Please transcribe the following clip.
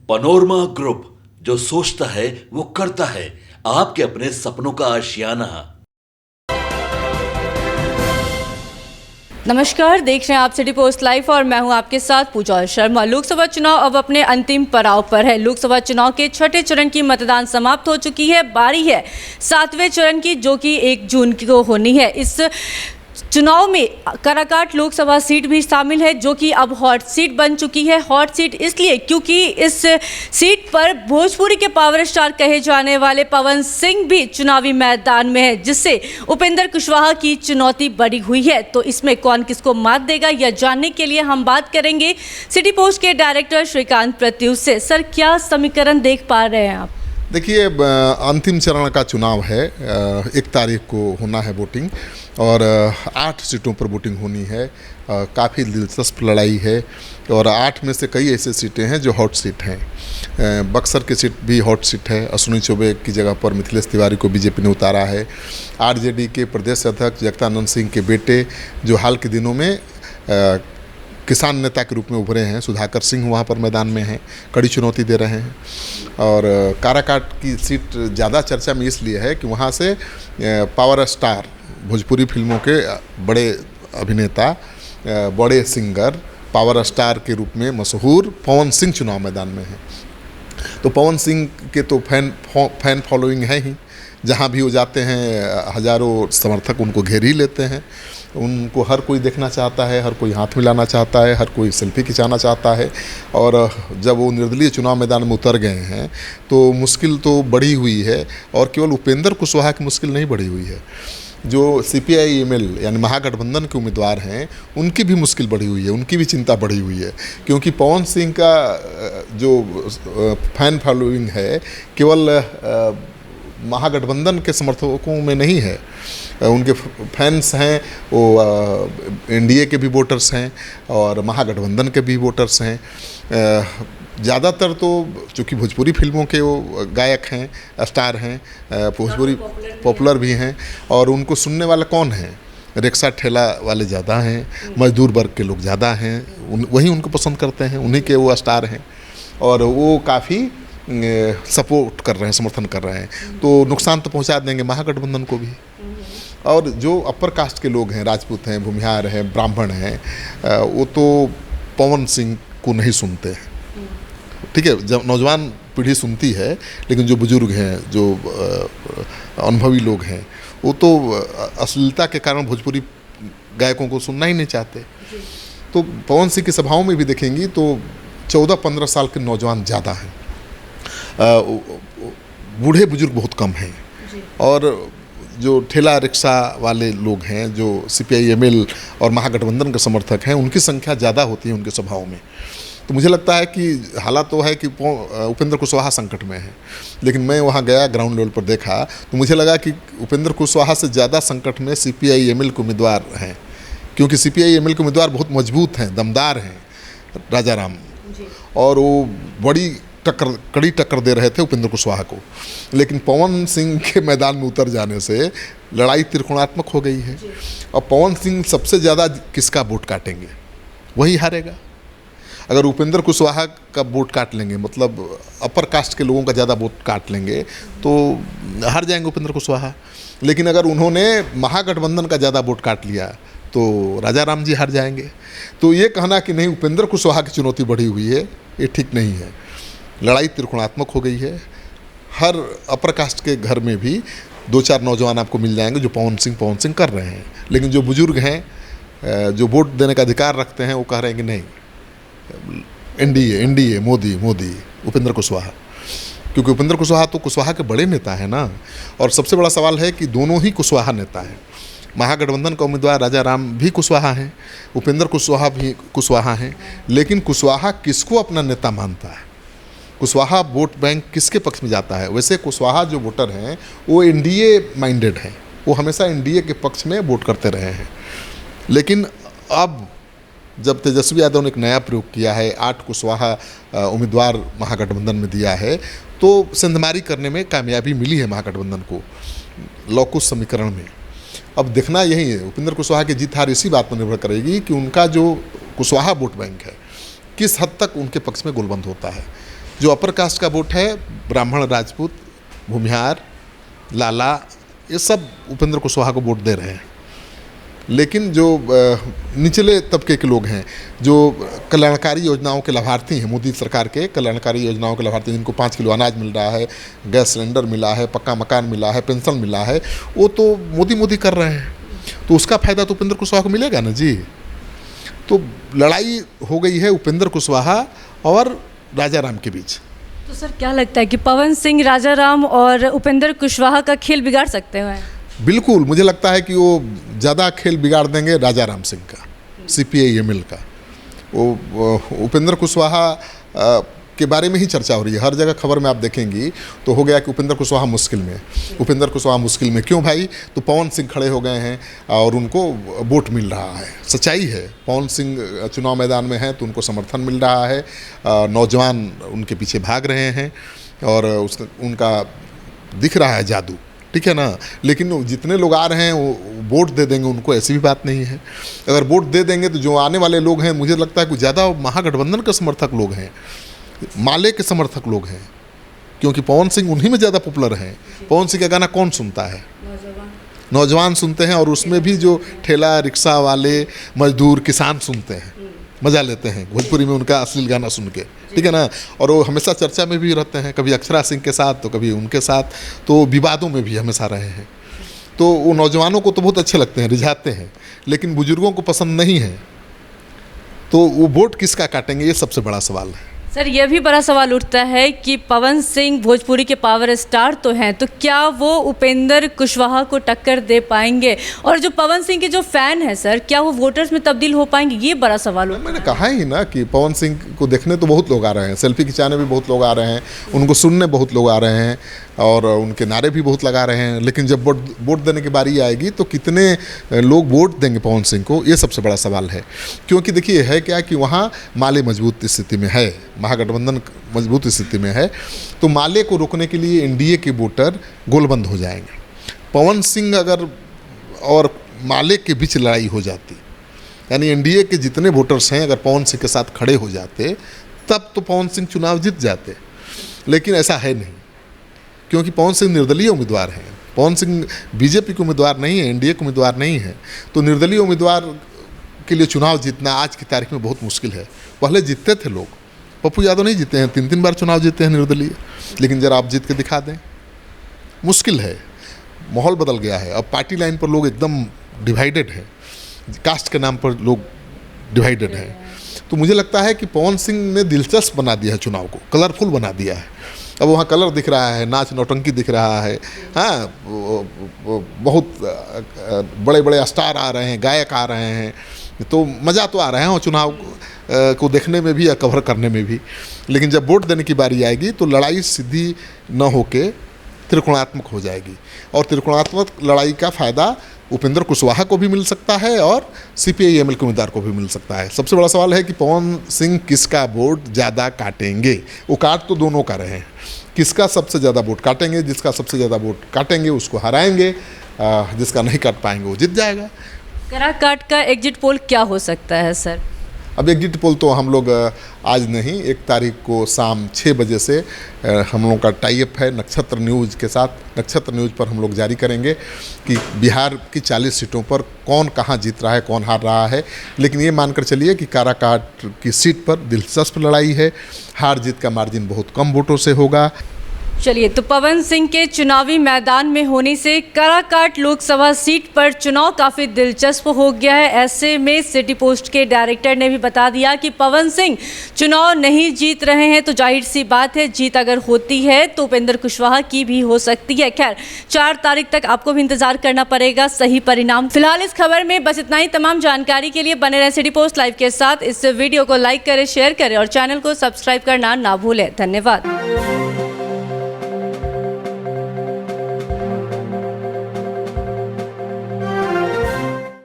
Panorama group, जो सोचता है वो करता है। आपके अपने सपनों का आशियाना। नमस्कार, देख रहे हैं आप सिटी पोस्ट लाइव और मैं हूं आपके साथ पूजा शर्मा। लोकसभा चुनाव अब अपने अंतिम पड़ाव पर है। लोकसभा चुनाव के छठे चरण की मतदान समाप्त हो चुकी है। बारी है सातवें चरण की, जो कि 1 जून को होनी है। इस चुनाव में काराकाट लोकसभा सीट भी शामिल है, जो कि अब हॉट सीट बन चुकी है। हॉट सीट इसलिए क्योंकि इस सीट पर भोजपुरी के पावर स्टार कहे जाने वाले पवन सिंह भी चुनावी मैदान में है, जिससे उपेंद्र कुशवाहा की चुनौती बड़ी हुई है। तो इसमें कौन किसको मात देगा, यह जानने के लिए हम बात करेंगे सिटी पोस्ट के डायरेक्टर श्रीकांत प्रत्युष से। सर, क्या समीकरण देख पा रहे हैं आप? देखिए, अंतिम चरण का चुनाव है। 1 तारीख को होना है वोटिंग और 8 सीटों पर वोटिंग होनी है। काफ़ी दिलचस्प लड़ाई है और 8 में से कई ऐसे सीटें हैं जो हॉट सीट हैं। बक्सर की सीट भी हॉट सीट है। अश्विनी चौबे की जगह पर मिथिलेश तिवारी को बीजेपी ने उतारा है। आरजेडी के प्रदेश अध्यक्ष जगदानंद सिंह के बेटे, जो हाल के दिनों में किसान नेता के रूप में उभरे हैं, सुधाकर सिंह, वहाँ पर मैदान में हैं, कड़ी चुनौती दे रहे हैं। और काराकाट की सीट ज़्यादा चर्चा में इसलिए है कि वहाँ से पावर स्टार, भोजपुरी फिल्मों के बड़े अभिनेता, बड़े सिंगर, पावर स्टार के रूप में मशहूर पवन सिंह चुनाव मैदान में हैं। तो पवन सिंह के तो फैन फॉलोइंग है ही। जहाँ भी वो जाते हैं हज़ारों समर्थक उनको घेर ही लेते हैं। उनको हर कोई देखना चाहता है, हर कोई हाथ मिलाना चाहता है, हर कोई सेल्फी खिंचाना चाहता है। और जब वो निर्दलीय चुनाव मैदान में उतर गए हैं तो मुश्किल तो बढ़ी हुई है। और केवल उपेंद्र कुशवाहा की मुश्किल नहीं बढ़ी हुई है, जो CPI-ML यानी महागठबंधन के उम्मीदवार हैं उनकी भी मुश्किल बढ़ी हुई है, उनकी भी चिंता बढ़ी हुई है। क्योंकि पवन सिंह का जो फैन फॉलोइंग है केवल महागठबंधन के समर्थकों में नहीं है। उनके फैंस हैं वो NDA के भी वोटर्स हैं और महागठबंधन के भी वोटर्स हैं। ज़्यादातर तो चूँकि भोजपुरी फिल्मों के वो गायक हैं, स्टार हैं, भोजपुरी पॉपुलर भी हैं। और उनको सुनने वाला कौन है? रिक्शा ठेला वाले ज़्यादा हैं, मजदूर वर्ग के लोग ज़्यादा हैं। वही उनको पसंद करते हैं, उन्हीं के वो स्टार हैं और वो काफ़ी सपोर्ट कर रहे हैं, समर्थन कर रहे हैं। तो नुकसान तो पहुंचा देंगे महागठबंधन को भी। और जो अपर कास्ट के लोग हैं, राजपूत हैं, भूमिहार हैं, ब्राह्मण हैं, वो तो पवन सिंह को नहीं सुनते हैं। ठीक है, जब नौजवान पीढ़ी सुनती है, लेकिन जो बुजुर्ग हैं, जो अनुभवी लोग हैं, वो तो अश्लीलता के कारण भोजपुरी गायकों को सुनना ही नहीं चाहते। तो पवन सिंह की सभाओं में भी देखेंगी तो 14-15 साल के नौजवान ज़्यादा हैं, बूढ़े बुजुर्ग बहुत कम हैं। और जो ठेला रिक्शा वाले लोग हैं, जो CPI-ML और महागठबंधन के समर्थक हैं, उनकी संख्या ज़्यादा होती है उनके सभाओं में। तो मुझे लगता है कि हालात तो है कि उपेंद्र कुशवाहा संकट में है, लेकिन मैं वहाँ गया, ग्राउंड लेवल पर देखा तो मुझे लगा कि उपेंद्र कुशवाहा से ज़्यादा संकट में CPI-ML के उम्मीदवार हैं। क्योंकि CPI-ML के उम्मीदवार बहुत मजबूत हैं, दमदार हैं, राजा राम, और वो बड़ी कड़ी टक्कर दे रहे थे उपेंद्र कुशवाहा को। लेकिन पवन सिंह के मैदान में उतर जाने से लड़ाई त्रिकोणात्मक हो गई है। और पवन सिंह सबसे ज़्यादा किसका वोट काटेंगे, वही हारेगा। अगर उपेंद्र कुशवाहा का वोट काट लेंगे, मतलब अपर कास्ट के लोगों का ज़्यादा वोट काट लेंगे, तो हार जाएंगे उपेंद्र कुशवाहा। लेकिन अगर उन्होंने महागठबंधन का ज़्यादा वोट काट लिया तो राजा राम जी हार जाएंगे। तो ये कहना कि नहीं उपेंद्र कुशवाहा की चुनौती बढ़ी हुई है, ये ठीक नहीं है। लड़ाई त्रिकोणात्मक हो गई है। हर अपर कास्ट के घर में भी 2-4 नौजवान आपको मिल जाएंगे जो पवन सिंह कर रहे हैं। लेकिन जो बुजुर्ग हैं, जो वोट देने का अधिकार रखते हैं, वो कह रहे हैं कि नहीं, NDA मोदी उपेंद्र कुशवाहा। क्योंकि उपेंद्र कुशवाहा तो कुशवाहा के बड़े नेता हैं ना। और सबसे बड़ा सवाल है कि दोनों ही कुशवाहा नेता हैं। महागठबंधन का उम्मीदवार राजा राम भी कुशवाहा हैं, उपेंद्र कुशवाहा भी कुशवाहा हैं। लेकिन कुशवाहा किसको अपना नेता मानता है, कुशवाहा वोट बैंक किसके पक्ष में जाता है? वैसे कुशवाहा जो वोटर हैं वो NDA माइंडेड हैं, वो हमेशा NDA के पक्ष में वोट करते रहे हैं। लेकिन अब जब तेजस्वी यादव ने एक नया प्रयोग किया है, 8 कुशवाहा उम्मीदवार महागठबंधन में दिया है, तो सेंधमारी करने में कामयाबी मिली है महागठबंधन को लौकुश समीकरण में। अब देखना यही है, उपेंद्र कुशवाहा की जीत हार इसी बात पर निर्भर करेगी कि उनका जो कुशवाहा वोट बैंक है किस हद तक उनके पक्ष में गोलबंद होता है। जो अपर कास्ट का वोट है, ब्राह्मण, राजपूत, भूमिहार, लाला, ये सब उपेंद्र कुशवाहा को वोट दे रहे हैं। लेकिन जो निचले तबके के लोग हैं, जो कल्याणकारी योजनाओं के लाभार्थी हैं, मोदी सरकार के कल्याणकारी योजनाओं के लाभार्थी, जिनको 5 किलो अनाज मिल रहा है, गैस सिलेंडर मिला है, पक्का मकान मिला है, पेंशन मिला है, वो तो मोदी कर रहे हैं, तो उसका फ़ायदा तो उपेंद्र कुशवाहा को मिलेगा ना जी। तो लड़ाई हो गई है उपेंद्र कुशवाहा और राजाराम के बीच। तो सर क्या लगता है कि पवन सिंह राजाराम और उपेंद्र कुशवाहा का खेल बिगाड़ सकते हैं? बिल्कुल, मुझे लगता है कि वो ज़्यादा खेल बिगाड़ देंगे राजाराम सिंह का, CPI-ML का। वो उपेंद्र कुशवाहा के बारे में ही चर्चा हो रही है, हर जगह खबर में आप देखेंगी तो हो गया कि उपेंद्र कुशवाहा मुश्किल में, उपेंद्र कुशवाहा मुश्किल में। क्यों भाई? तो पवन सिंह खड़े हो गए हैं और उनको वोट मिल रहा है। सच्चाई है, पवन सिंह चुनाव मैदान में हैं तो उनको समर्थन मिल रहा है, नौजवान उनके पीछे भाग रहे हैं और उनका दिख रहा है जादू, ठीक है ना। लेकिन जितने लोग आ रहे हैं वो वोट दे देंगे उनको, ऐसी भी बात नहीं है। अगर वोट दे देंगे तो जो आने वाले लोग हैं, मुझे लगता है कुछ ज़्यादा महागठबंधन के समर्थक लोग हैं, माले के समर्थक लोग हैं, क्योंकि पवन सिंह उन्हीं में ज़्यादा पॉपुलर हैं। पवन सिंह का गाना कौन सुनता है? नौजवान सुनते हैं, और उसमें भी जो ठेला रिक्शा वाले, मजदूर, किसान सुनते हैं, मज़ा लेते हैं भोजपुरी में उनका अश्लील गाना सुन के, ठीक है ना। और वो हमेशा चर्चा में भी रहते हैं, कभी अक्षरा सिंह के साथ तो कभी उनके साथ, तो विवादों में भी हमेशा रहे हैं। तो वो नौजवानों को तो बहुत अच्छे लगते हैं, रिझाते हैं, लेकिन बुजुर्गों को पसंद नहीं है। तो वो वोट किसका काटेंगे, ये सबसे बड़ा सवाल है। सर यह भी बड़ा सवाल उठता है कि पवन सिंह भोजपुरी के पावर स्टार तो हैं, तो क्या वो उपेंद्र कुशवाहा को टक्कर दे पाएंगे? और जो पवन सिंह के जो फैन हैं सर, क्या वो वोटर्स में तब्दील हो पाएंगे? ये बड़ा सवाल है। मैंने कहा ही ना कि पवन सिंह को देखने तो बहुत लोग आ रहे हैं, सेल्फी खिंचाने भी बहुत लोग आ रहे हैं, उनको सुनने बहुत लोग आ रहे हैं और उनके नारे भी बहुत लगा रहे हैं। लेकिन जब वोट देने की बारी आएगी तो कितने लोग वोट देंगे पवन सिंह को, ये सबसे बड़ा सवाल है। क्योंकि देखिए है क्या कि वहाँ माले मजबूत स्थिति में है, महागठबंधन मजबूत स्थिति में है, तो माले को रोकने के लिए NDA के वोटर गोलबंद हो जाएंगे। पवन सिंह अगर और माले के बीच लड़ाई हो जाती, यानी NDA के जितने वोटर्स हैं अगर पवन सिंह के साथ खड़े हो जाते, तब तो पवन सिंह चुनाव जीत जाते। लेकिन ऐसा है नहीं, क्योंकि पवन सिंह निर्दलीय उम्मीदवार हैं। पवन सिंह BJP के उम्मीदवार नहीं है, NDA के उम्मीदवार नहीं है, तो निर्दलीय उम्मीदवार के लिए चुनाव जीतना आज की तारीख में बहुत मुश्किल है। पहले जीतते थे लोग, पप्पू यादव नहीं जीते हैं, 3-3 बार चुनाव जीते हैं निर्दलीय, लेकिन जरा आप जीत के दिखा दें, मुश्किल है। माहौल बदल गया है, अब पार्टी लाइन पर लोग एकदम डिवाइडेड हैं, कास्ट के नाम पर लोग डिवाइडेड हैं। तो मुझे लगता है कि पवन सिंह ने दिलचस्प बना दिया है चुनाव को, कलरफुल बना दिया है। अब वहाँ कलर दिख रहा है, नाच नौटंकी दिख रहा है, हाँ, बहुत बड़े बड़े स्टार आ रहे हैं, गायक आ रहे हैं, तो मज़ा तो आ रहा है और चुनाव को देखने में भी या कवर करने में भी। लेकिन जब वोट देने की बारी आएगी तो लड़ाई सीधी न होके त्रिकोणात्मक हो जाएगी, और त्रिकोणात्मक लड़ाई का फ़ायदा उपेंद्र कुशवाहा को भी मिल सकता है और CPI-ML के उम्मीदवार को भी मिल सकता है। सबसे बड़ा सवाल है कि पवन सिंह किसका वोट ज़्यादा काटेंगे। वो काट तो दोनों का रहे हैं, किसका सबसे ज़्यादा वोट काटेंगे। जिसका सबसे ज़्यादा वोट काटेंगे उसको हराएंगे, जिसका नहीं काट पाएंगे वो जीत जाएगा। कराकाट का एग्जिट पोल क्या हो सकता है सर? अब एग्जिट पोल तो हम लोग आज नहीं, 1 तारीख को शाम 6 बजे से हम लोग का टाई अप है नक्षत्र न्यूज़ के साथ। नक्षत्र न्यूज़ पर हम लोग जारी करेंगे कि बिहार की 40 सीटों पर कौन कहाँ जीत रहा है, कौन हार रहा है। लेकिन ये मानकर चलिए कि काराकाट की सीट पर दिलचस्प लड़ाई है, हार जीत का मार्जिन बहुत कम वोटों से होगा। चलिए, तो पवन सिंह के चुनावी मैदान में होने से काराकाट लोकसभा सीट पर चुनाव काफ़ी दिलचस्प हो गया है। ऐसे में सिटी पोस्ट के डायरेक्टर ने भी बता दिया कि पवन सिंह चुनाव नहीं जीत रहे हैं, तो जाहिर सी बात है जीत अगर होती है तो उपेंद्र कुशवाहा की भी हो सकती है। खैर 4 तारीख तक आपको भी इंतजार करना पड़ेगा सही परिणाम। फिलहाल इस खबर में बस इतना ही। तमाम जानकारी के लिए बने रहें सिटी पोस्ट लाइव के साथ। इस वीडियो को लाइक करें, शेयर करें और चैनल को सब्सक्राइब करना ना भूलें। धन्यवाद।